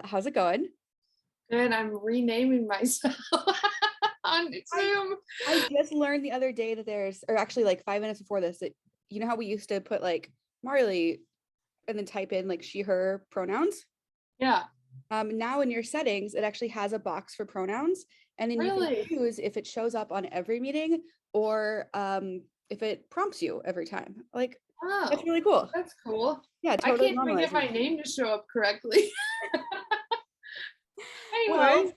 How's it going? Good. I'm renaming myself on Zoom. I just learned the other day that or actually like 5 minutes before this, that you know how we used to put like Marley and then type in like she, her pronouns? Yeah. Now in your settings, it actually has a box for pronouns, and then you can Really? choose if it shows up on every meeting or if it prompts you every time. Like, that's Oh, really cool. that's cool. Yeah, I totally can't even get normalizing my it. name to show up correctly. Well, Anyways,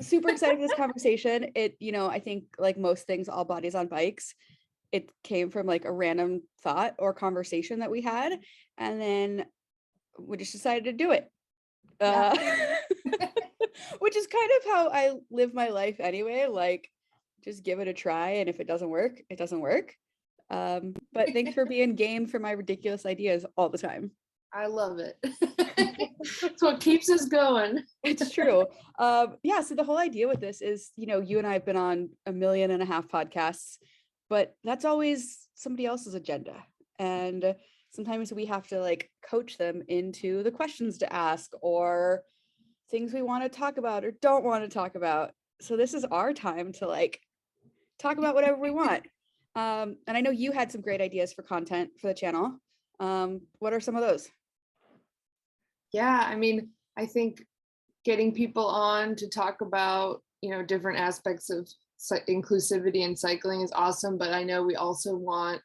super excited for this conversation. I think like most things, all bodies on bikes, it came from like a random thought or conversation that we had, and then we just decided to do it. yeah. Which is kind of how I live my life anyway, like just give it a try, and if it doesn't work, it doesn't work. But thanks for being game for my ridiculous ideas all the time. I love it. It's what keeps us going. It's true. Yeah, so the whole idea with this is, you and I have been on 1.5 million podcasts, but that's always somebody else's agenda. And sometimes we have to like coach them into the questions to ask or things we want to talk about or don't want to talk about. So this is our time to like talk about whatever we want. And I know you had some great ideas for content for the channel. What are some of those? Yeah, I mean, I think getting people on to talk about, different aspects of inclusivity in cycling is awesome, but I know we also want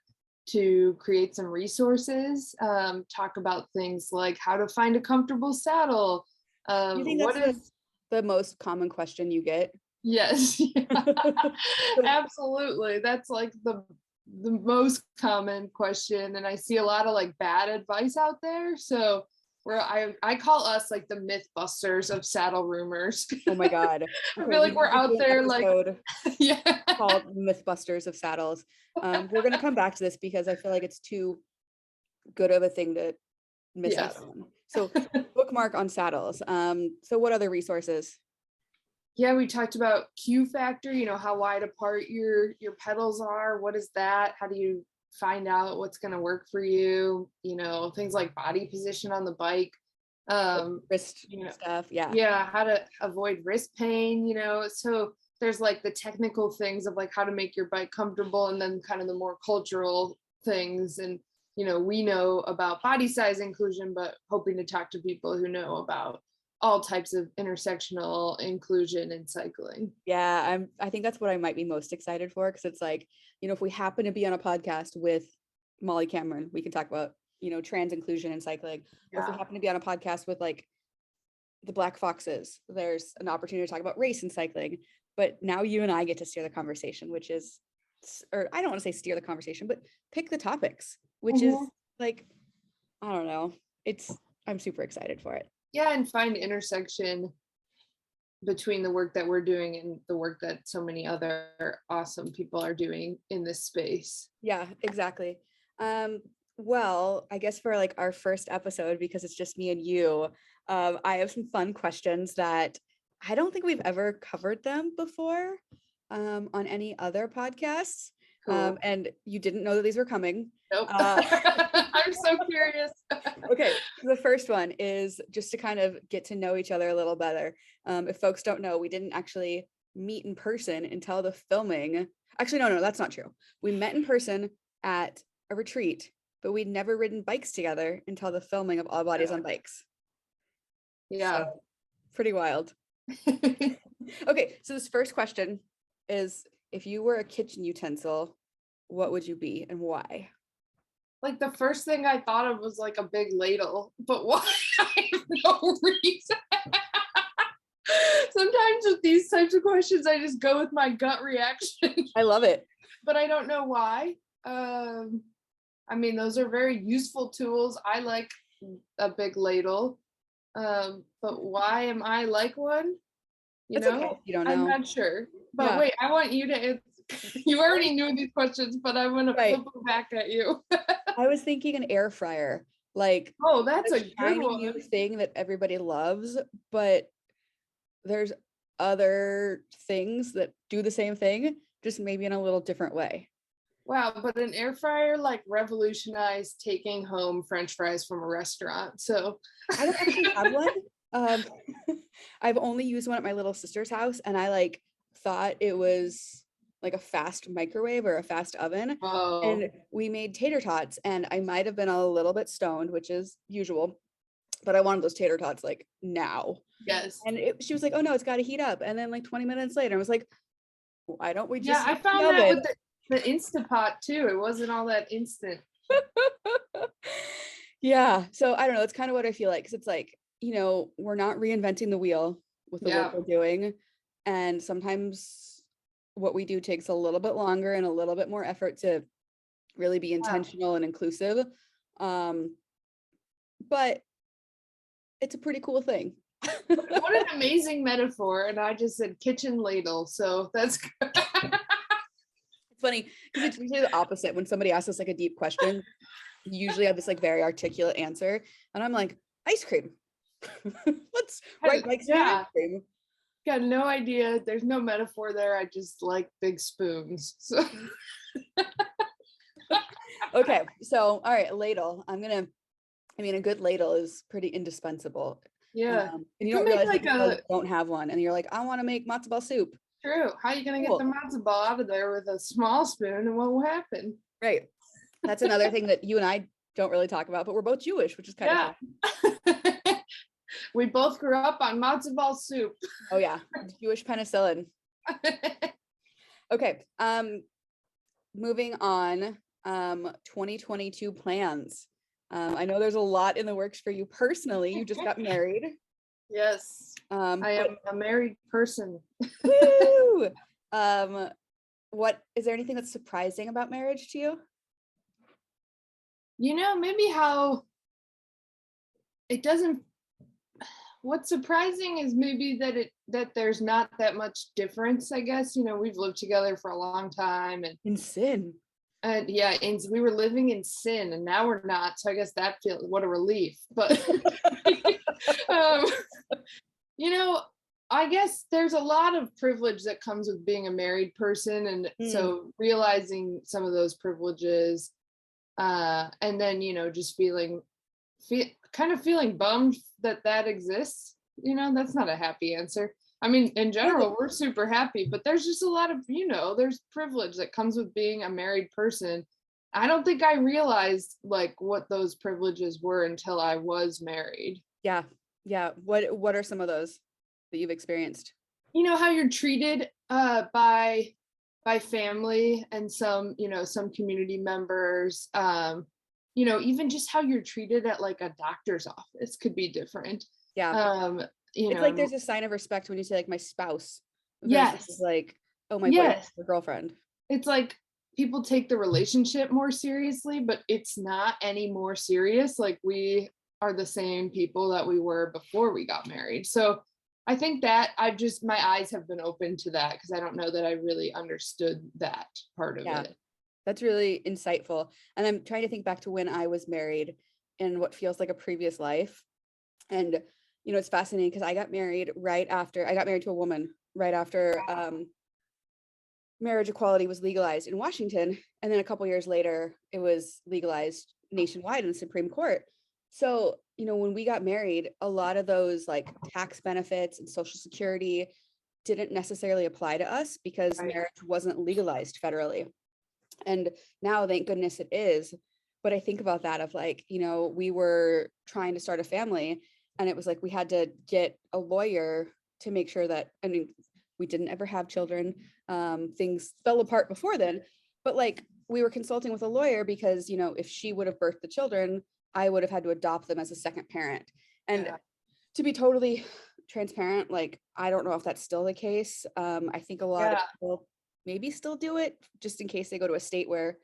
to create some resources, talk about things like how to find a comfortable saddle. Do you think What that's is the most common question you get? Yes, yeah. Absolutely. That's like the most common question, and I see a lot of like bad advice out there. So where I call us like the mythbusters of saddle rumors. Oh my God. I Okay, feel we like we're need to out do an there like episode yeah. called Mythbusters of Saddles. We're gonna come back to this because I feel like it's too good of a thing to miss out Yes. on. So bookmark on saddles. So what other resources? Yeah, we talked about Q factor, how wide apart your pedals are. What is that? How do you find out what's going to work for you? Things like body position on the bike. Wrist stuff. Yeah, how to avoid wrist pain, So there's like the technical things of like how to make your bike comfortable, and then kind of the more cultural things. And we know about body size inclusion, but hoping to talk to people who know about all types of intersectional inclusion in cycling. Yeah, I think that's what I might be most excited for, because it's like, if we happen to be on a podcast with Molly Cameron, we can talk about, trans inclusion in cycling. Or if we happen to be on a podcast with like the Black Foxes, there's an opportunity to talk about race in cycling. But now you and I get to steer the conversation, which is, or I don't want to say steer the conversation, but pick the topics, which is like, I don't know. I'm super excited for it. Yeah, and find intersection between the work that we're doing and the work that so many other awesome people are doing in this space. Yeah, exactly. Well, I guess for like our first episode, because it's just me and you, I have some fun questions that I don't think we've ever covered them before on any other podcasts. Cool. And you didn't know that these were coming. Nope. I'm so curious. Okay, the first one is just to kind of get to know each other a little better. If folks don't know, we didn't actually meet in person until the filming. Actually, no, that's not true. We met in person at a retreat, but we'd never ridden bikes together until the filming of All Bodies on Bikes. Yeah. So, pretty wild. Okay, so this first question is, if you were a kitchen utensil, what would you be and why? Like the first thing I thought of was like a big ladle, but why? I have no reason. Sometimes with these types of questions, I just go with my gut reaction. I love it. But I don't know why. I mean, those are very useful tools. I like a big ladle. But why am I like one? It's okay if you don't know. I'm not sure. But wait, I want you to you already knew these questions, but I want to flip them back at you. I was thinking an air fryer. Like, oh, that's a good shiny new thing that everybody loves, but there's other things that do the same thing, just maybe in a little different way. Wow, but an air fryer like revolutionized taking home French fries from a restaurant. So I don't actually have one, Um, I've only used one at my little sister's house, and I like thought it was like a fast microwave or a fast oven. Oh, And we made tater tots, and I might have been a little bit stoned, which is usual, but I wanted those tater tots like now. yes. And she was like, "Oh no, it's got to heat up." And then like 20 minutes later, I was like, "Why don't we Yeah, just I use the found that oven?" with the Instapot too. It wasn't all that instant. Yeah. So I don't know. It's kind of what I feel like, because it's like, we're not reinventing the wheel with the work Yeah. we're doing. And sometimes what we do takes a little bit longer and a little bit more effort to really be Yeah. intentional and inclusive. But it's a pretty cool thing. What an amazing metaphor. And I just said kitchen ladle. So that's good. It's funny because it's usually the opposite. When somebody asks us like a deep question, you usually have this like very articulate answer. And I'm like, ice cream. Let's write like some ice Yeah. cream. Got no idea. There's no metaphor there. I just like big spoons. So Okay, so all right, ladle. I mean, a good ladle is pretty indispensable. yeah. And you You don't can make realize that like people a don't have one, and you're like, I want to make matzo ball soup. true. How are you gonna get the Cool. matzo ball out of there with a small spoon and what will happen? Right. That's another thing that you and I don't really talk about, but we're both Jewish, which is kind of Yeah. fun. We both grew up on matzo ball soup. Oh yeah, Jewish penicillin. Okay, moving on. 2022 plans. I know there's a lot in the works for you personally. You just got married. Yes. I But am a married person. woo! What is there anything that's surprising about marriage to you? Maybe how it doesn't what's surprising is maybe that there's not that much difference, I guess. We've lived together for a long time In sin. and yeah, and we were living in sin and now we're not. So I guess that feels what a relief. But um, you know, I guess there's a lot of privilege that comes with being a married person. And so realizing some of those privileges, and then, just kind of feeling bummed that exists. That's not a happy answer. I mean, in general, we're super happy, but there's just a lot of, there's privilege that comes with being a married person. I don't think I realized like what those privileges were until I was married. Yeah. Yeah. What are some of those that you've experienced? How you're treated by family and some community members, even just how you're treated at like a doctor's office could be different. Yeah. You It's like know there's a sign of respect when you say like my spouse versus yes, like, oh, my boyfriend yes, or girlfriend. it's like people take the relationship more seriously, but it's not any more serious. Like we are the same people that we were before we got married. So I think that my eyes have been open to that because I don't know that I really understood that part of Yeah. it. That's really insightful. And I'm trying to think back to when I was married in what feels like a previous life. And it's fascinating because I got married to a woman right after marriage equality was legalized in Washington. And then a couple years later, it was legalized nationwide in the Supreme Court. So, when we got married, a lot of those like tax benefits and Social Security didn't necessarily apply to us because Right. marriage wasn't legalized federally. And now, thank goodness it is. But I think about that of like, we were trying to start a family and it was like we had to get a lawyer to make sure that, I mean, we didn't ever have children. Things fell apart before then, but like we were consulting with a lawyer because, if she would have birthed the children, I would have had to adopt them as a second parent. And Yeah. to be totally transparent, like, I don't know if that's still the case. I think a lot of Yeah. people maybe still do it just in case they go to a state where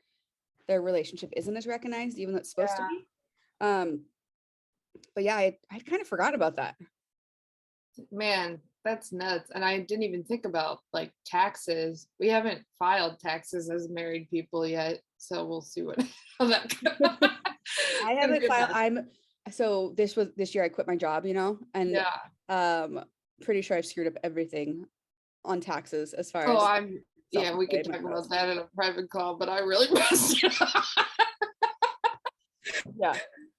their relationship isn't as recognized, even though it's supposed to Yeah. be. But yeah, I kind of forgot about that. Man, that's nuts. And I didn't even think about like taxes. We haven't filed taxes as married people yet. So we'll see how that goes. I haven't filed. So this year I quit my job, and Yeah. pretty sure I've screwed up everything on taxes as far Oh, as yeah, we could talk about that in a private call, but I really messed it up. Yeah.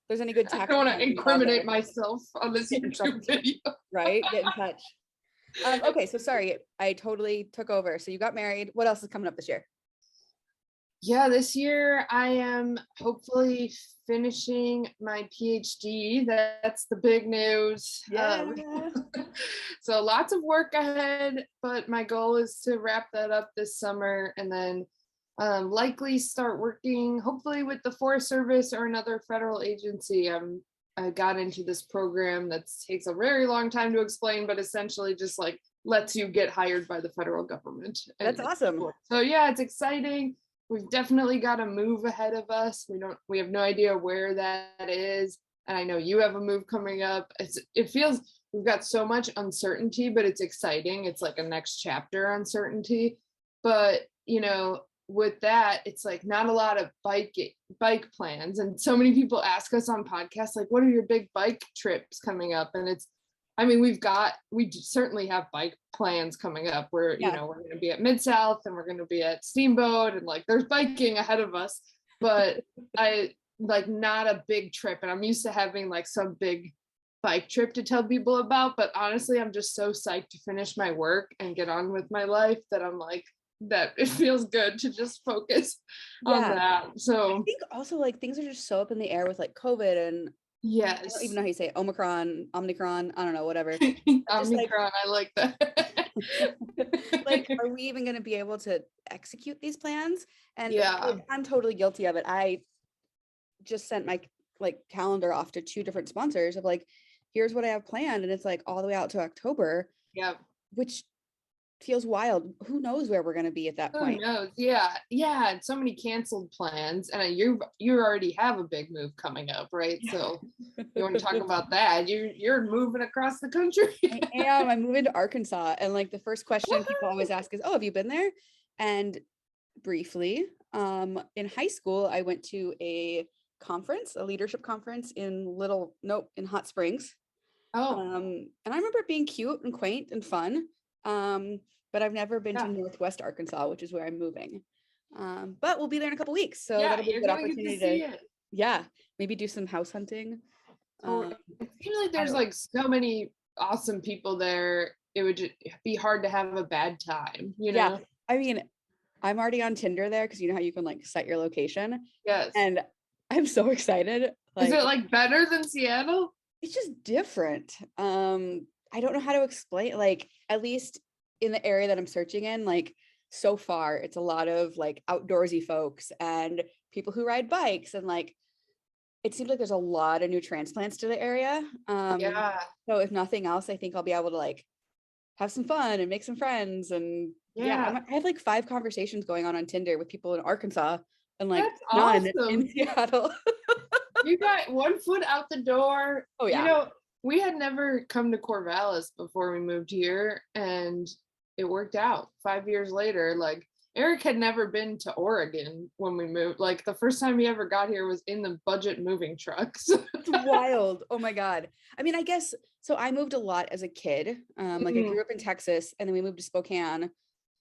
there's any good I tax don't want to plans involved incriminate there, myself on this get in trouble, YouTube video. right? Get in touch. Okay, so sorry, I totally took over. So you got married. What else is coming up this year? Yeah, this year I am hopefully finishing my PhD. That's the big news. Yeah. So lots of work ahead, but my goal is to wrap that up this summer and then likely start working hopefully with the Forest Service or another federal agency. I got into this program that takes a very long time to explain, but essentially just like lets you get hired by the federal government. That's awesome. So yeah, it's exciting. We've definitely got a move ahead of us. We have no idea where that is. And I know you have a move coming up. It feels we've got so much uncertainty, but it's exciting. It's like a next chapter uncertainty. But with that, it's like not a lot of bike plans. And so many people ask us on podcasts, like, what are your big bike trips coming up? And we certainly have bike plans coming up where, we're going to be at Mid-South and we're going to be at Steamboat and like there's biking ahead of us, but I like not a big trip. And I'm used to having like some big bike trip to tell people about, but honestly, I'm just so psyched to finish my work and get on with my life that I'm like, that it feels good to just focus on that. So I think also like things are just so up in the air with like COVID and yes, I don't even know how you say it, Omicron, I don't know, whatever. Omicron, I like that. Like, are we even going to be able to execute these plans? And I'm totally guilty of it. I just sent my like calendar off to 2 different sponsors of like, here's what I have planned, and it's like all the way out to October. Yeah, which feels wild. Who knows where we're going to be at that point? Who knows? Yeah. So many canceled plans, and you already have a big move coming up, right? So you want to talk about that? You're moving across the country. I am. I'm moving to Arkansas, and like the first question people always ask is, "Oh, have you been there?" And briefly, in high school, I went to a leadership conference in Hot Springs. And I remember it being cute and quaint and fun. But I've never been to Northwest Arkansas, which is where I'm moving. But we'll be there in a couple weeks. So that'll be a good opportunity to maybe do some house hunting. It seems like there's like so many awesome people there. It would just be hard to have a bad time, Yeah. I mean, I'm already on Tinder there because you know how you can like set your location. Yes. And I'm so excited. Is it like better than Seattle? It's just different. I don't know how to explain, like, at least in the area that I'm searching in, like so far, it's a lot of like outdoorsy folks and people who ride bikes. And like, it seems like there's a lot of new transplants to the area. So if nothing else, I think I'll be able to like have some fun and make some friends. And I have like 5 conversations going on Tinder with people in Arkansas and like none in Seattle. You got one foot out the door. Oh yeah. We had never come to Corvallis before we moved here, and it worked out. 5 years later, like Eric had never been to Oregon when we moved. Like the first time he ever got here was in the budget moving trucks. It's wild. Oh my God. I mean, I guess, so I moved a lot as a kid. Like I grew up in Texas and then we moved to Spokane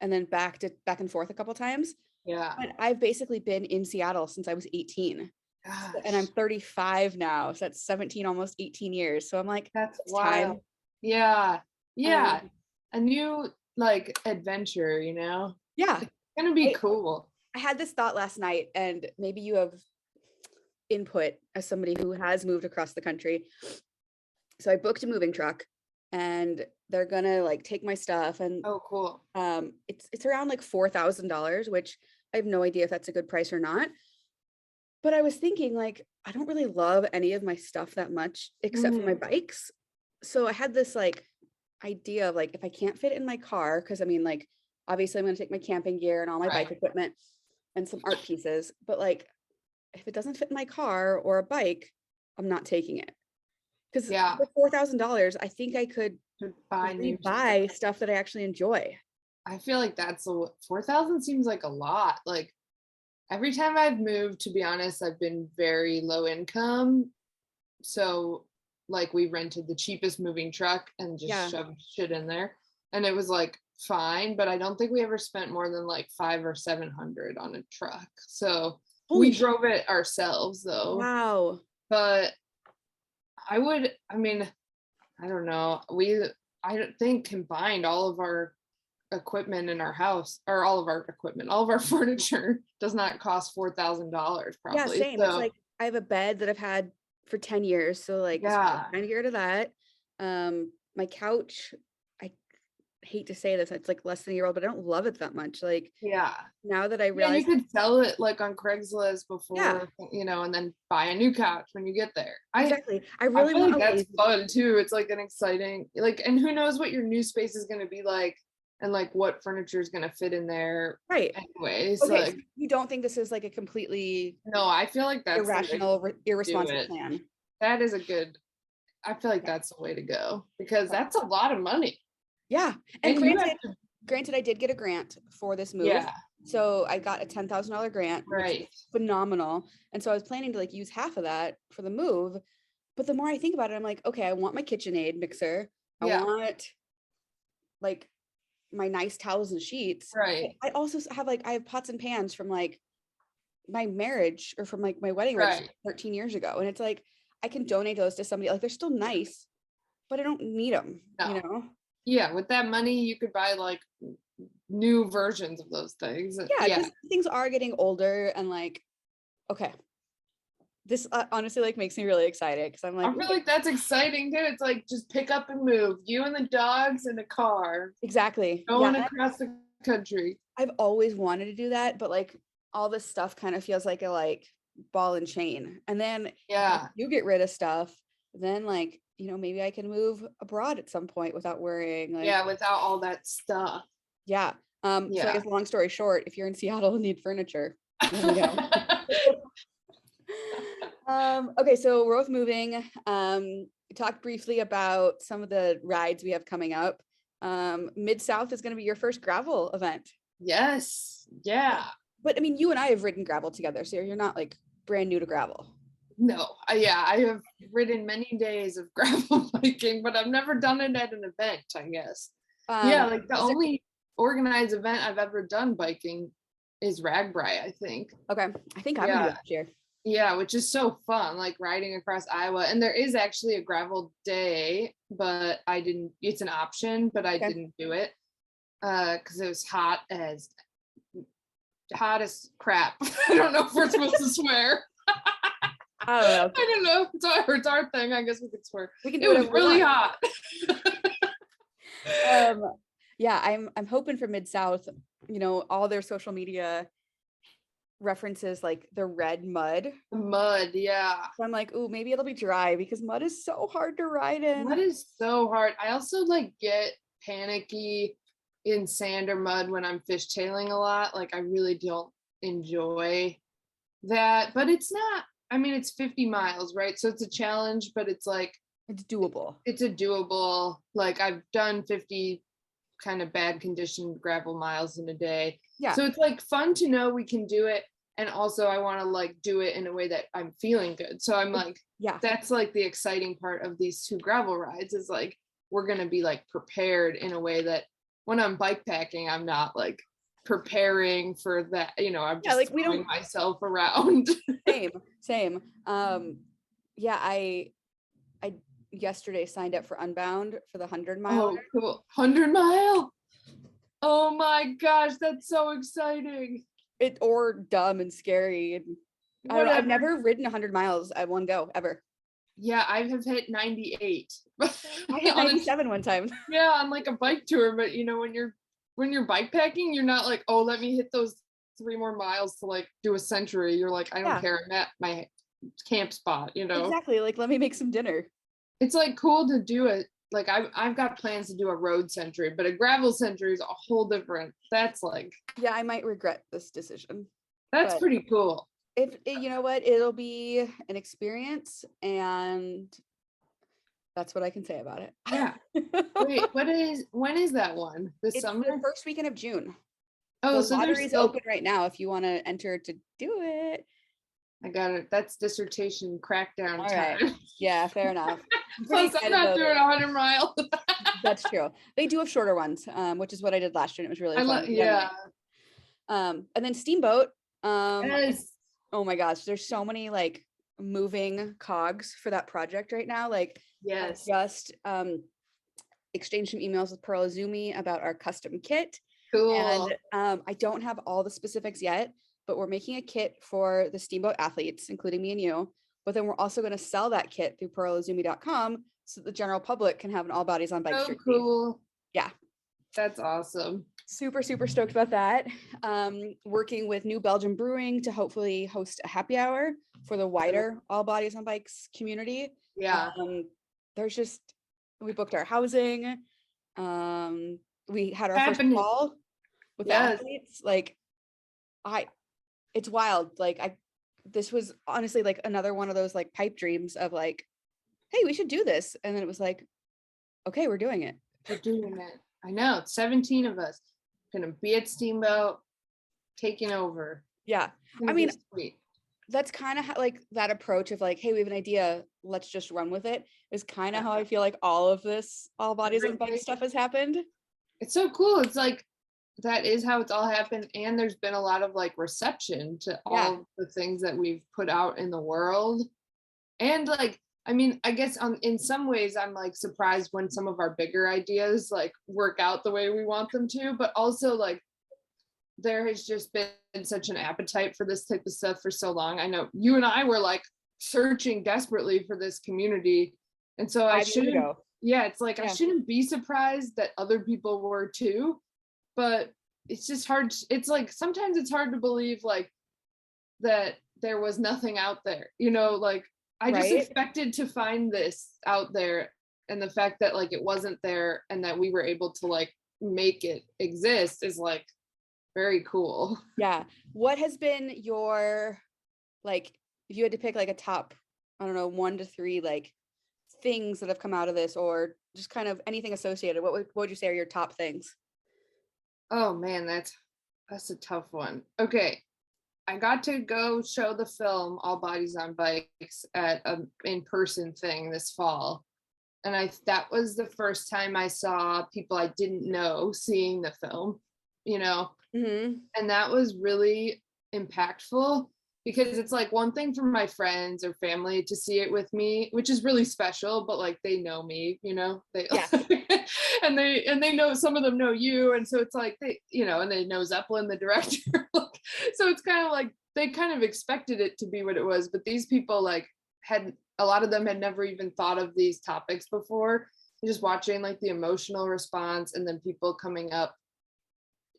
and then back and forth a couple times. Yeah. But I've basically been in Seattle since I was 18. Gosh. And I'm 35 now. So that's 17, almost 18 years. So I'm like, that's wild. Time. Yeah. A new like adventure, Yeah. It's gonna be cool. I had this thought last night, and maybe you have input as somebody who has moved across the country. So I booked a moving truck and they're gonna like take my stuff, and oh cool. It's around like $4,000, which I have no idea if that's a good price or not. But I was thinking, like, I don't really love any of my stuff that much except for my bikes. So I had this like idea of like, if I can't fit in my car, because I mean, like, obviously I'm going to take my camping gear and all my bike equipment and some art pieces. But like, if it doesn't fit in my car or a bike, I'm not taking it. Because for $4,000, I think I could buy stuff that I actually enjoy. I feel like that's 4,000 seems like a lot. Like, every time I've moved, to be honest, I've been very low income. So like we rented the cheapest moving truck and just shoved shit in there. And it was like fine, but I don't think we ever spent more than like $500 or $700 on a truck. So we drove it ourselves though. Wow. But I mean, I don't know. I don't think combined all of our equipment in our house, or all of our equipment, all of our furniture does not cost $4,000 Yeah, probably. same. It's So like I have a bed that I've had for 10 years. So like it's yeah, trying to get rid of that. My couch, I hate to say this, it's like less than a year old, but I don't love it that much. Like yeah. now that I Yeah, you realize, could sell it like on Craigslist yeah, before, and then buy a new couch when you get there. exactly. I I really feel want like a that's lazy, fun too. It's like an exciting, like, and who knows what your new space is going to be like, and like what furniture is going to fit in there right. anyways. Okay, so Like, you don't think this is like a completely no, I feel like that's the way to irrational, do irresponsible it. plan? That is a good, I feel like Yeah. that's the way to go, because that's a lot of money. Yeah. And And you have to, granted, I did get a grant for this move. yeah, So I got a $10,000 grant, which right. is phenomenal. And so I was planning to like use half of that for the move. But the more I think about it, I'm like, okay, I want my KitchenAid mixer. I Yeah, want like my nice towels and sheets. right, I also have like, I have pots and pans from like my marriage or from like my wedding registry right. 13 years ago. And it's like, I can donate those to somebody. Like they're still nice, but I don't need them, you No. know? Yeah, with that money, you could buy like new versions of those things. Yeah, Yeah. because things are getting older and like, okay, this honestly like makes me really excited because I'm I like, feel okay, like that's exciting too. It's like just pick up and move. You and the dogs in a car exactly. Yeah, going across the country. I've always wanted to do that, but like all this stuff kind of feels like a like ball and chain. And then Yeah. you get rid of stuff, then like, maybe I can move abroad at some point without worrying. Like, Yeah, without all that stuff. yeah. So I Yeah. guess long story short, if you're in Seattle and need furniture, let me know. Okay, so we're both moving. We talked briefly about some of the rides we have coming up. Mid-South is going to be your first gravel event. Yes. Yeah. But I mean, you and I have ridden gravel together, so you're not like brand new to gravel. No. Yeah, I have ridden many days of gravel biking, but I've never done it at an event, I guess. Yeah, like the only organized event I've ever done biking is Ragbri, I think. Okay, I think I'm gonna go this year. Yeah, which is so fun, like riding across Iowa. And there is actually a gravel day, but I didn't, it's an option, but I didn't do it because it was hot as crap. I don't know if we're supposed to swear. I don't know. I don't know. It's our thing. I guess we could swear. We can do it was really hot. Yeah, I'm hoping for Mid-South, all their social media references like the red mud. The mud, yeah. So I'm like, ooh, maybe it'll be dry because mud is so hard to ride in. Mud is so hard. I also like get panicky in sand or mud when I'm fishtailing a lot. Like I really don't enjoy that, but it's not, I mean, it's 50 miles, right? So it's a challenge, but it's like, it's doable. It's a doable, like I've done 50 kind of bad condition gravel miles in a day. Yeah. So it's like fun to know we can do it. And also I want to like do it in a way that I'm feeling good. So I'm like, yeah, that's like the exciting part of these 2 gravel rides is like, we're going to be like prepared in a way that when I'm bike packing, I'm not like preparing for that. I'm just like we don't myself around. Same. Yeah, I yesterday signed up for Unbound for the 100 mile. Oh, cool. 100 mile. Oh my gosh, that's so exciting. Or dumb and scary. And I don't know, I've never ridden 100 miles at one go ever. Yeah, I have hit 98. I hit 97 one time. Yeah, on like a bike tour, but when you're bike packing, you're not like, oh, let me hit those 3 more miles to like do a century. You're like, I don't care. I'm at my camp spot, Exactly. Like, let me make some dinner. It's like cool to do it. Like I've got plans to do a road century, but a gravel century is a whole different. That's like, yeah, I might regret this decision. That's pretty cool. You know what, it'll be an experience, and that's what I can say about it. Yeah. Wait, when is that one? This summer? The first weekend of June. Oh, the lottery's open right now if you want to enter to do it. I got it. That's dissertation crackdown time. Right. Yeah, fair enough. Plus, I'm not doing 100 miles. That's true. They do have shorter ones, which is what I did last year, and it was really fun. Yeah. And then Steamboat. Yes. Oh my gosh, there's so many like moving cogs for that project right now. Like I Yes. just exchanged some emails with Pearl Azumi about our custom kit. Cool. And I don't have all the specifics yet, but we're making a kit for the Steamboat athletes, including me and you. But then we're also going to sell that kit through pearlazumi.com so the general public can have an all bodies on bikes So jersey. cool. Yeah. That's awesome. Super, super stoked about that. Working with New Belgium Brewing to hopefully host a happy hour for the wider all bodies on bikes community. Yeah. There's just, we booked our housing. We had our first Happening. call with the Yes. athletes. Like it's wild. Like this was honestly like another one of those like pipe dreams of like, hey, we should do this. And then it was like, okay, we're doing it. We're doing it. I know. 17 of us gonna be at Steamboat, taking over. Yeah. I mean, sweet. That's kind of how, like that approach of like, hey, we have an idea, let's just run with it, is kind of how I feel like all of this all bodies on bike stuff has happened. It's so cool. It's like that is how it's all happened, and there's been a lot of like reception to all the things that we've put out in the world. And like, I mean, I guess in some ways I'm like surprised when some of our bigger ideas like work out the way we want them to, but also like there has just been such an appetite for this type of stuff for so long. I know you and I were like searching desperately for this community. And so I shouldn't, it's like, I shouldn't be surprised that other people were too, but it's just hard. It's like, sometimes it's hard to believe like that there was nothing out there, you know, like I just expected to find this out there. And the fact that like it wasn't there and that we were able to like make it exist is like very cool. Yeah. What has been your, like, if you had to pick like a top, I don't know, 1 to 3 like things that have come out of this, or just kind of anything associated, what would you say are your top things? Oh man, that's a tough one. Okay. I got to go show the film All Bodies on Bikes at an in-person thing this fall. And that was the first time I saw people I didn't know seeing the film, you know? Mm-hmm. And that was really impactful because it's like one thing for my friends or family to see it with me, which is really special, but like they know me, you know, and they know, some of them know you. And so it's like, they, you know, and they know Zeppelin, the director. So it's kind of like, they kind of expected it to be what it was, but these people like a lot of them had never even thought of these topics before. Just watching like the emotional response and then people coming up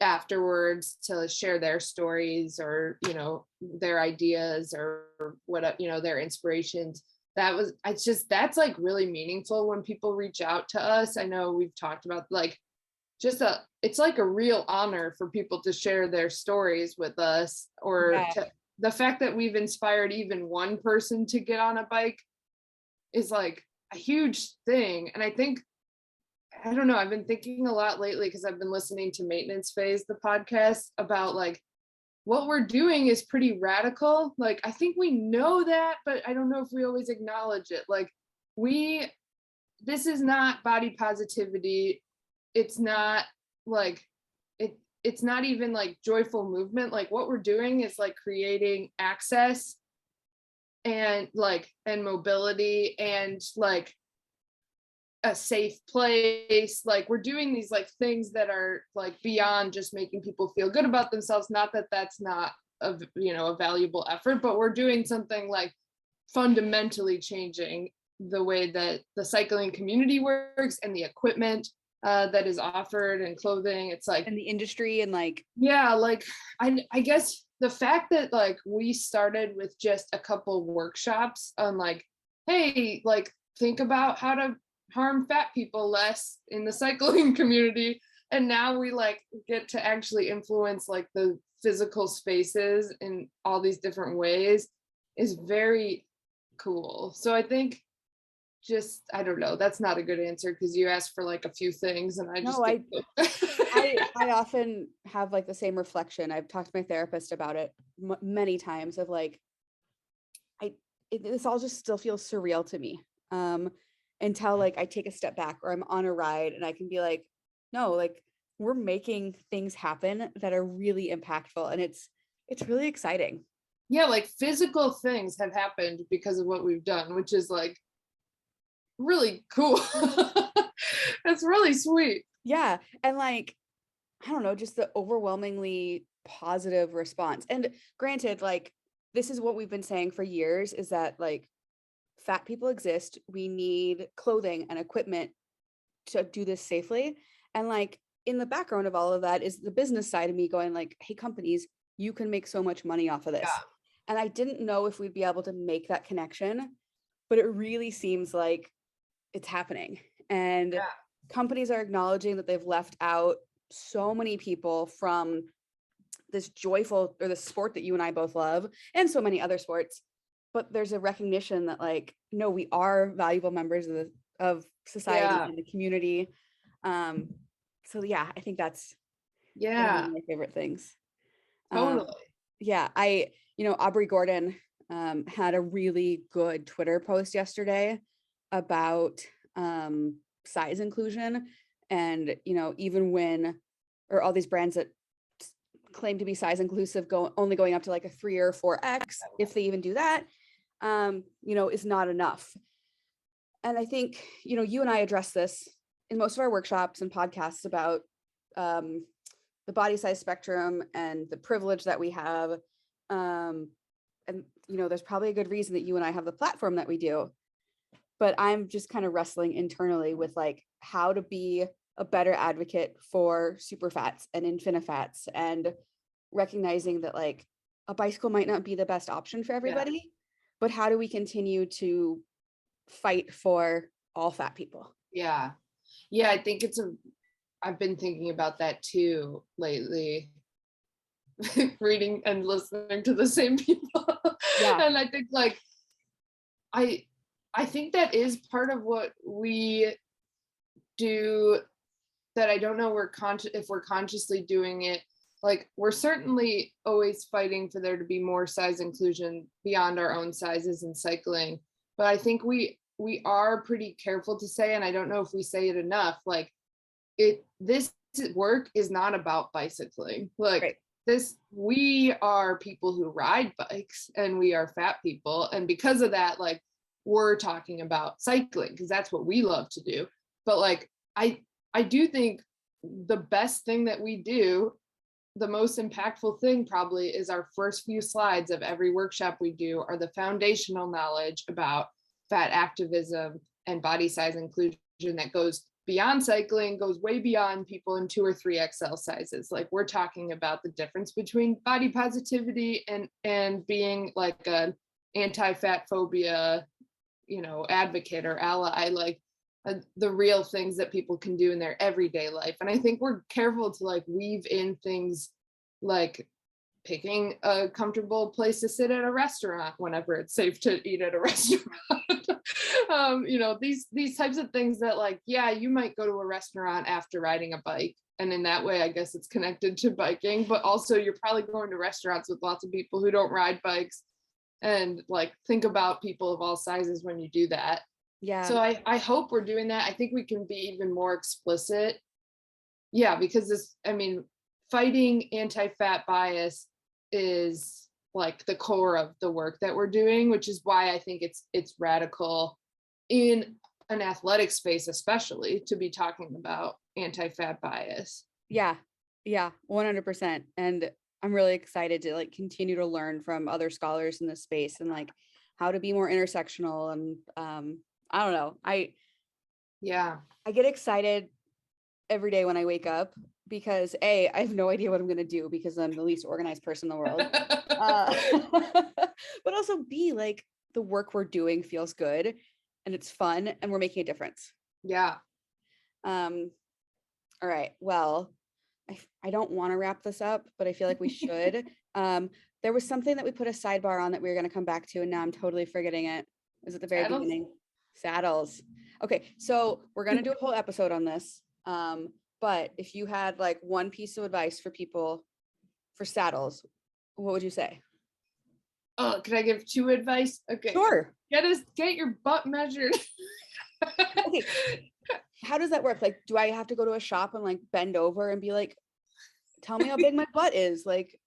afterwards to share their stories or, you know, their ideas or what, you know, their inspirations. That's like really meaningful when people reach out to us. I know we've talked about like it's like a real honor for people to share their stories with us, or the fact that we've inspired even one person to get on a bike is like a huge thing. And I think, I don't know, I've been thinking a lot lately because I've been listening to Maintenance Phase, the podcast, about like what we're doing is pretty radical. Like, I think we know that, but I don't know if we always acknowledge it. Like this is not body positivity. It's not like, it's not even like joyful movement. Like what we're doing is like creating access and mobility and like a safe place. Like we're doing these like things that are like beyond just making people feel good about themselves. Not that that's not a valuable effort, but we're doing something like fundamentally changing the way that the cycling community works and the equipment that is offered and clothing. It's like, and the industry and like, like I guess the fact that like we started with just a couple workshops on like, hey, like think about how to harm fat people less in the cycling community, and now we like get to actually influence like the physical spaces in all these different ways is very cool. So I think I don't know, that's not a good answer because you asked for like a few things and I often have like the same reflection. I've talked to my therapist about it many times of like, this all just still feels surreal to me. Until like I take a step back or I'm on a ride and I can be like, no, like we're making things happen that are really impactful. And it's really exciting. Yeah, like physical things have happened because of what we've done, which is like really cool. That's really sweet. Yeah. And like, I don't know, just the overwhelmingly positive response. And granted, like, this is what we've been saying for years, is that like fat people exist. We need clothing and equipment to do this safely. And like in the background of all of that is the business side of me going like, hey, companies, you can make so much money off of this. Yeah. And I didn't know if we'd be able to make that connection, but it really seems like it's happening. And Yeah. companies are acknowledging that they've left out so many people from this joyful, or the sport that you and I both love, and so many other sports. But there's a recognition that like, no, we are valuable members of society Yeah. and the community. So yeah, I think that's one Yeah. of my favorite things. Totally. Yeah, Aubrey Gordon had a really good Twitter post yesterday about size inclusion. And even when, or all these brands that claim to be size inclusive only going up to like a 3 or 4X, if they even do that, is not enough. And I think you and I address this in most of our workshops and podcasts about the body size spectrum and the privilege that we have. And there's probably a good reason that you and I have the platform that we do. But I'm just kind of wrestling internally with like how to be a better advocate for super fats and infinifats, and recognizing that like a bicycle might not be the best option for everybody, but how do we continue to fight for all fat people? Yeah. I think I've been thinking about that too lately, reading and listening to the same people. Yeah. And I think like, I think that is part of what we do, that I don't know if we're consciously doing it. Like, we're certainly always fighting for there to be more size inclusion beyond our own sizes in cycling. But I think we are pretty careful to say, and I don't know if we say it enough, like this work is not about bicycling. Like right. We are people who ride bikes, and we are fat people. And because of that, like, we're talking about cycling because that's what we love to do. But like, I do think the best thing that we do, the most impactful thing probably, is our first few slides of every workshop we do are the foundational knowledge about fat activism and body size inclusion that goes beyond cycling, goes way beyond people in 2 or 3XL sizes. Like, we're talking about the difference between body positivity and being like an anti-fat phobia, advocate or ally, like the real things that people can do in their everyday life. And I think we're careful to like weave in things like picking a comfortable place to sit at a restaurant whenever it's safe to eat at a restaurant. These types of things that like, yeah, you might go to a restaurant after riding a bike, and in that way I guess it's connected to biking, but also you're probably going to restaurants with lots of people who don't ride bikes, and like think about people of all sizes when you do that. Yeah. So I hope we're doing that. I think we can be even more explicit. Yeah, because fighting anti-fat bias is like the core of the work that we're doing, which is why I think it's radical in an athletic space, especially, to be talking about anti-fat bias. Yeah, 100%. And I'm really excited to like continue to learn from other scholars in this space, and like how to be more intersectional. And I don't know, I get excited every day when I wake up, because I have no idea what I'm going to do because I'm the least organized person in the world. But also B, like the work we're doing feels good and it's fun and we're making a difference. Yeah. All right. Well, I don't want to wrap this up, but I feel like we should. There was something that we put a sidebar on that we were going to come back to, and now I'm totally forgetting it. It was at the very beginning. Saddles. Okay. So we're going to do a whole episode on this. But if you had like one piece of advice for people for saddles, what would you say? Oh, can I give 2 advice? Okay. Sure. Get your butt measured. Okay. How does that work? Like, do I have to go to a shop and like bend over and be like, tell me how big my butt is? Like,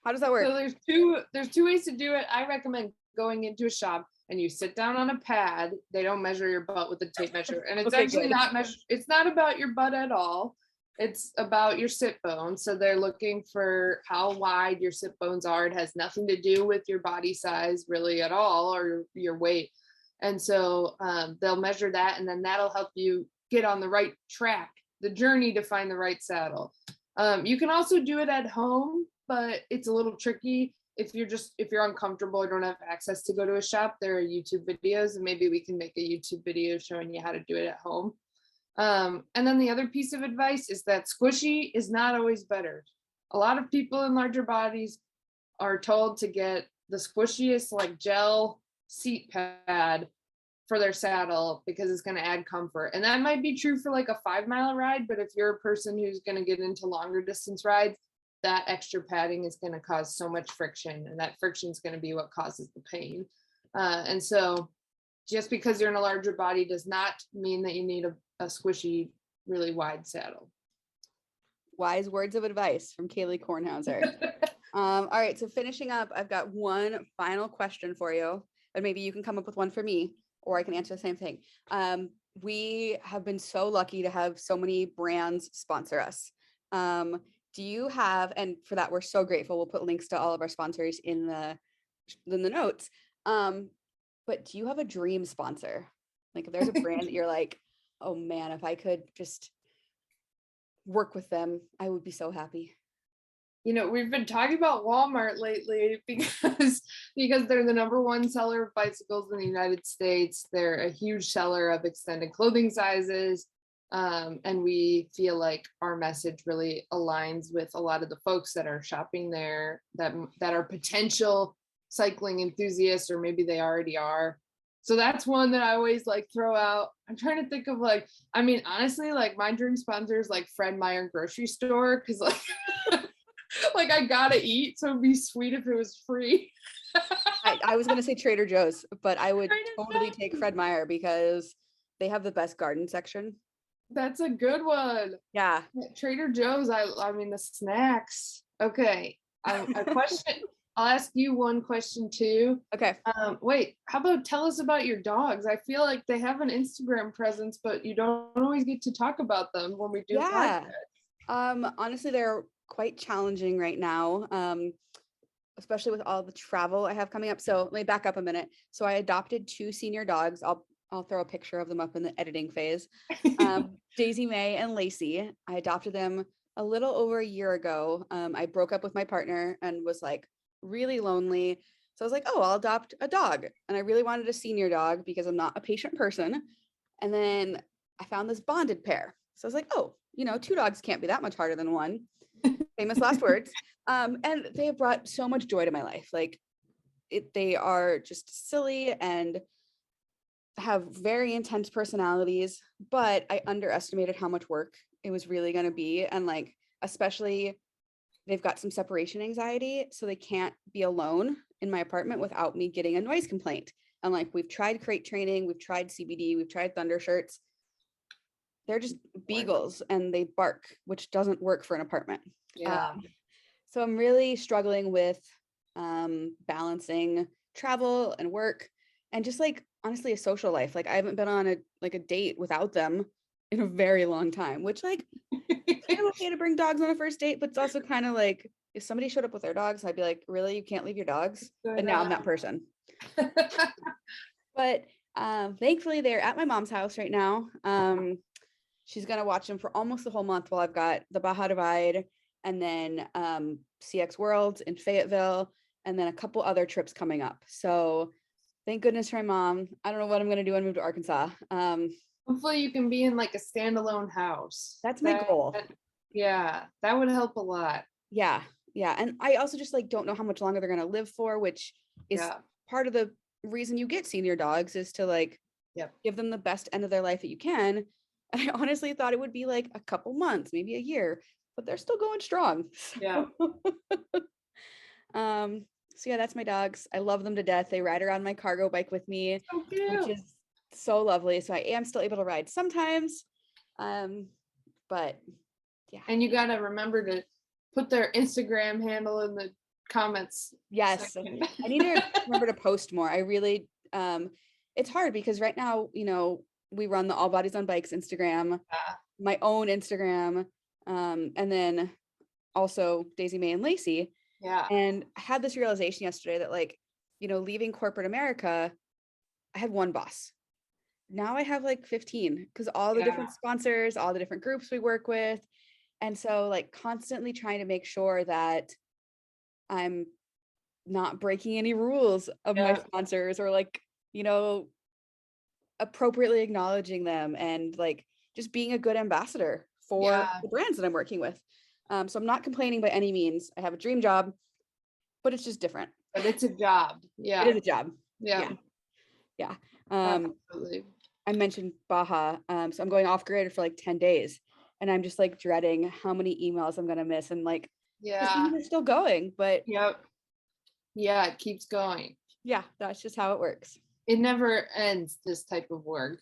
How does that work? So there's two ways to do it. I recommend going into a shop and you sit down on a pad. They don't measure your butt with a tape measure. And it's Okay, actually good. not it's not about your butt at all. It's about your sit bones. So they're looking for how wide your sit bones are. It has nothing to do with your body size really at all, or your weight. And so they'll measure that, and then that'll help you get on the right track, the journey to find the right saddle. You can also do it at home, but it's a little tricky. If you're uncomfortable or don't have access to go to a shop, there are YouTube videos, and maybe we can make a YouTube video showing you how to do it at home. And then the other piece of advice is that squishy is not always better. A lot of people in larger bodies are told to get the squishiest like gel seat pad for their saddle because it's going to add comfort. And that might be true for like a 5-mile ride, but if you're a person who's going to get into longer distance rides, that extra padding is going to cause so much friction, and that friction is going to be what causes the pain. And so just because you're in a larger body does not mean that you need a squishy, really wide saddle. Wise words of advice from Kailey Kornhauser. All right, so finishing up, I've got one final question for you, and maybe you can come up with one for me, or I can answer the same thing. We have been so lucky to have so many brands sponsor us. Do you have, and for that, we're so grateful. We'll put links to all of our sponsors in the notes. But do you have a dream sponsor? Like if there's a brand that you're like, oh man, if I could just work with them, I would be so happy. You know, we've been talking about Walmart lately because they're the #1 seller of bicycles in the United States. They're a huge seller of extended clothing sizes. And we feel like our message really aligns with a lot of the folks that are shopping there that are potential cycling enthusiasts, or maybe they already are. So that's one that I always like throw out. I'm trying to think of like, I mean, honestly, like my dream sponsor is like Fred Meyer grocery store, because like like I gotta eat, so it'd be sweet if it was free. I was gonna say Trader Joe's, but I would totally take Fred Meyer because they have the best garden section. That's a good one. Yeah. Trader Joe's, I mean the snacks. Okay. A question. I'll ask you one question too. Okay. Wait, how about tell us about your dogs? I feel like they have an Instagram presence, but you don't always get to talk about them when we do podcasts. Honestly, they're quite challenging right now. Especially with all the travel I have coming up. So let me back up a minute. So I adopted 2 senior dogs. I'll throw a picture of them up in the editing phase. Daisy May and Lacey. I adopted them a little over a year ago. I broke up with my partner and was like really lonely. So I was like, oh, I'll adopt a dog. And I really wanted a senior dog because I'm not a patient person. And then I found this bonded pair. So I was like, oh, 2 dogs can't be that much harder than one. Famous last words. And they have brought so much joy to my life. Like they are just silly and have very intense personalities, but I underestimated how much work it was really going to be. And like, especially they've got some separation anxiety, so they can't be alone in my apartment without me getting a noise complaint. And like, we've tried crate training, we've tried CBD, we've tried thunder shirts. They're just beagles and they bark, which doesn't work for an apartment. Yeah. So I'm really struggling with balancing travel and work and just like honestly a social life. Like I haven't been on a date without them in a very long time, which like it's kind of okay to bring dogs on a first date, but it's also kind of like if somebody showed up with their dogs, I'd be like, really, you can't leave your dogs? And now I'm that person. But thankfully they're at my mom's house right now. She's gonna watch them for almost the whole month while I've got the Baja Divide and then CX World in Fayetteville and then a couple other trips coming up. So thank goodness for my mom. I don't know what I'm gonna do when I move to Arkansas. Hopefully you can be in like a standalone house. That's my goal. Yeah, that would help a lot. Yeah. And I also just like don't know how much longer they're gonna live for, which is part of the reason you get senior dogs is to like give them the best end of their life that you can. And I honestly thought it would be like a couple months, maybe a year, but they're still going strong. Yeah. So yeah, that's my dogs. I love them to death. They ride around my cargo bike with me, So cute. which is so lovely. So I am still able to ride sometimes. But yeah. And you got to remember to put their Instagram handle in the comments. Yes. section. I need to remember to post more. I really, it's hard because right now, we run the All Bodies on Bikes Instagram, my own Instagram, and then also Daisy Mae and Lacey. Yeah. And I had this realization yesterday that like, leaving corporate America, I had one boss. Now I have like 15 because all the different sponsors, all the different groups we work with. And so like constantly trying to make sure that I'm not breaking any rules of my sponsors or like, appropriately acknowledging them and like just being a good ambassador for the brands that I'm working with. So I'm not complaining by any means. I have a dream job, but it's just different. But it's a job. Yeah. It is a job. Yeah. Yeah. Absolutely. I mentioned Baja. So I'm going off grid for like 10 days and I'm just like dreading how many emails I'm going to miss. And like, things are still going, but yeah, it keeps going. Yeah, that's just how it works. It never ends, this type of work.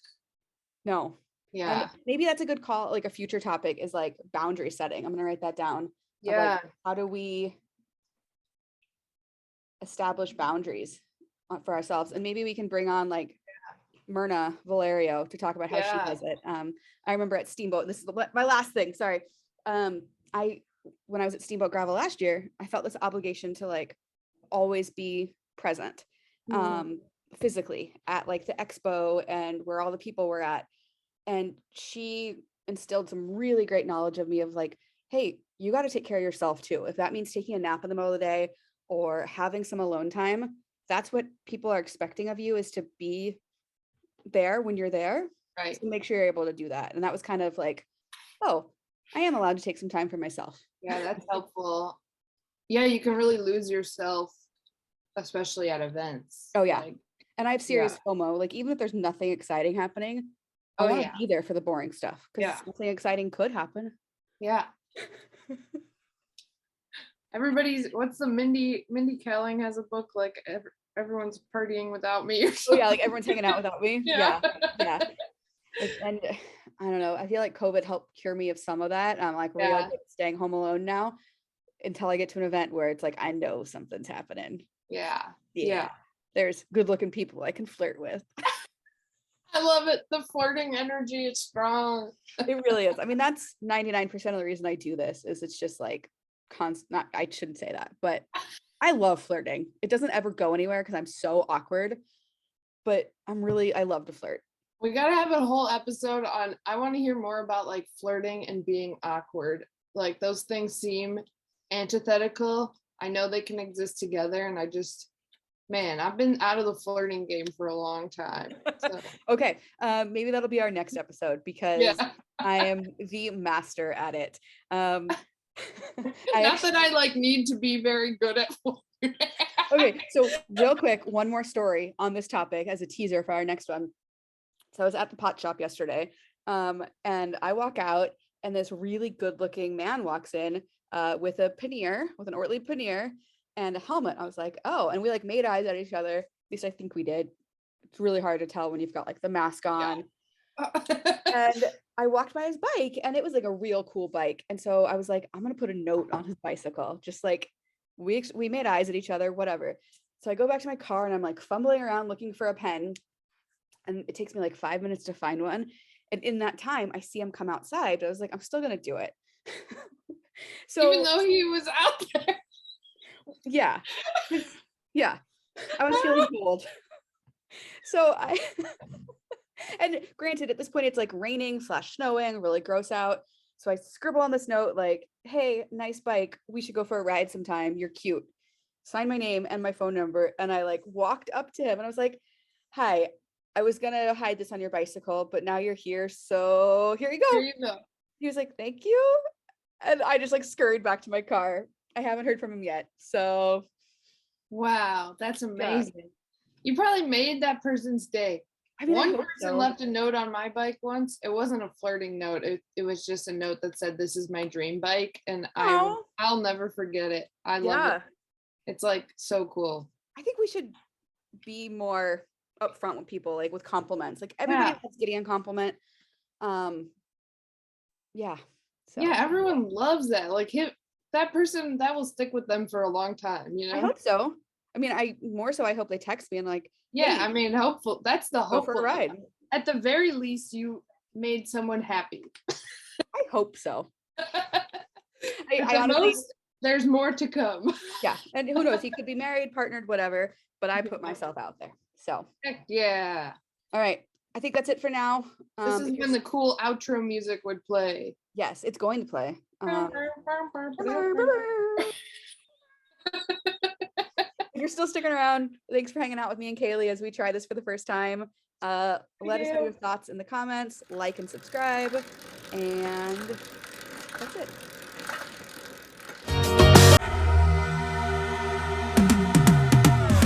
No. Yeah. And maybe that's a good call. Like a future topic is like boundary setting. I'm going to write that down. Yeah. Like, how do we establish boundaries for ourselves? And maybe we can bring on like Myrna Valerio to talk about how she does it. I remember at Steamboat, this is my last thing. Sorry. When I was at Steamboat Gravel last year, I felt this obligation to like always be present. Physically at like the expo and where all the people were at. And she instilled some really great knowledge of me of like, hey, you got to take care of yourself too. If that means taking a nap in the middle of the day or having some alone time, that's what people are expecting of you, is to be there when you're there. Right. So make sure you're able to do that. And that was kind of like, oh, I am allowed to take some time for myself. Yeah, that's helpful. Yeah, you can really lose yourself, especially at events. Oh yeah. And I have serious FOMO. Like even if there's nothing exciting happening, I want to be there for the boring stuff because something exciting could happen. Yeah. What's the Mindy Kaling has a book like everyone's partying without me. Oh yeah, like everyone's hanging out without me. Yeah. And I don't know. I feel like COVID helped cure me of some of that. I'm like really like staying home alone now until I get to an event where it's like I know something's happening. Yeah. There's good looking people I can flirt with. I love it. The flirting energy is strong. It really is. I mean, that's 99% of the reason I do this is it's just like constant. I shouldn't say that, but I love flirting. It doesn't ever go anywhere because I'm so awkward, but I love to flirt. We got to have a whole episode on, I want to hear more about like flirting and being awkward. Like those things seem antithetical. I know they can exist together and I've been out of the flirting game for a long time. So. Okay. Maybe that'll be our next episode because I am the master at it. Not that I like need to be very good at flirting. Okay. So real quick, one more story on this topic as a teaser for our next one. So I was at the pot shop yesterday and I walk out and this really good looking man walks in with an Ortlieb pannier and a helmet. I was like, oh, and we like made eyes at each other. At least I think we did. It's really hard to tell when you've got like the mask on. And I walked by his bike and it was like a real cool bike. And so I was like, I'm going to put a note on his bicycle. Just like we made eyes at each other, whatever. So I go back to my car and I'm like fumbling around looking for a pen. And it takes me like 5 minutes to find one. And in that time I see him come outside. I was like, I'm still going to do it. So even though he was out there. Yeah. I was feeling bold. So and granted at this point it's like raining / snowing, really gross out. So I scribble on this note like, hey, nice bike. We should go for a ride sometime. You're cute. Sign my name and my phone number. And I like walked up to him and I was like, hi, I was going to hide this on your bicycle, but now you're here. So here you go. Here you go. He was like, thank you. And I just like scurried back to my car. I haven't heard from him yet. So. Wow. That's amazing. You probably made that person's day. I mean, one person left a note on my bike once. It wasn't a flirting note. It was just a note that said, this is my dream bike. And I'll never forget it. I love it. It's like so cool. I think we should be more upfront with people, like with compliments. Like everybody loves getting a compliment. So. Yeah, everyone loves that. Like that person, that will stick with them for a long time, you know? I hope so. I mean, I hope they text me and like, Yeah, hey, I mean, hopeful. That's the go for a hopeful. ride. At the very least, you made someone happy. I hope so. At I the honestly, most, there's more to come. yeah. And who knows? He could be married, partnered, whatever. But I put myself out there. So, Heck yeah. all right. I think that's it for now. This is when the cool outro music would play. Yes, it's going to play. If you're still sticking around, thanks for hanging out with me and Kailey as we try this for the first time. Let us know your thoughts in the comments, like and subscribe, and that's it.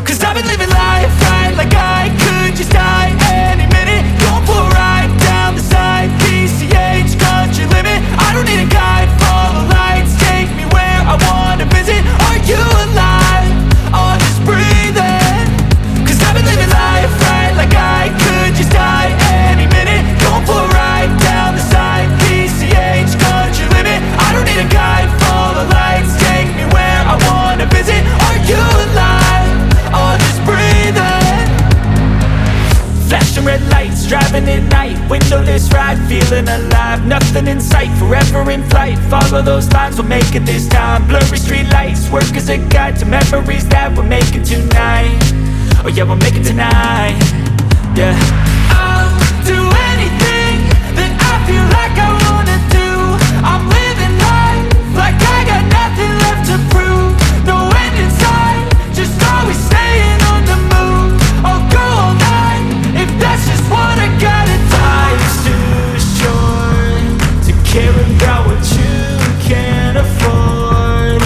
Cause I've been living life right like I could just die any minute. Going for a ride down the side, PCH country limit. I don't need a guide, follow lights, take me where I wanna visit. Are you alive? Or just breathing? Cause I've been living life right like I could just die any minute. Going for a ride down the side, PCH country limit. I don't need a guide, follow lights, take me where I wanna visit. Are you alive? Or just breathing? Flashing red lights, driving at night, windowless ride, feeling alive. Nothing in sight, forever in flight. Follow those lines, we'll make it this time. Blurry street lights, work as a guide to memories that we're making tonight. Oh yeah, we'll make it tonight. Yeah.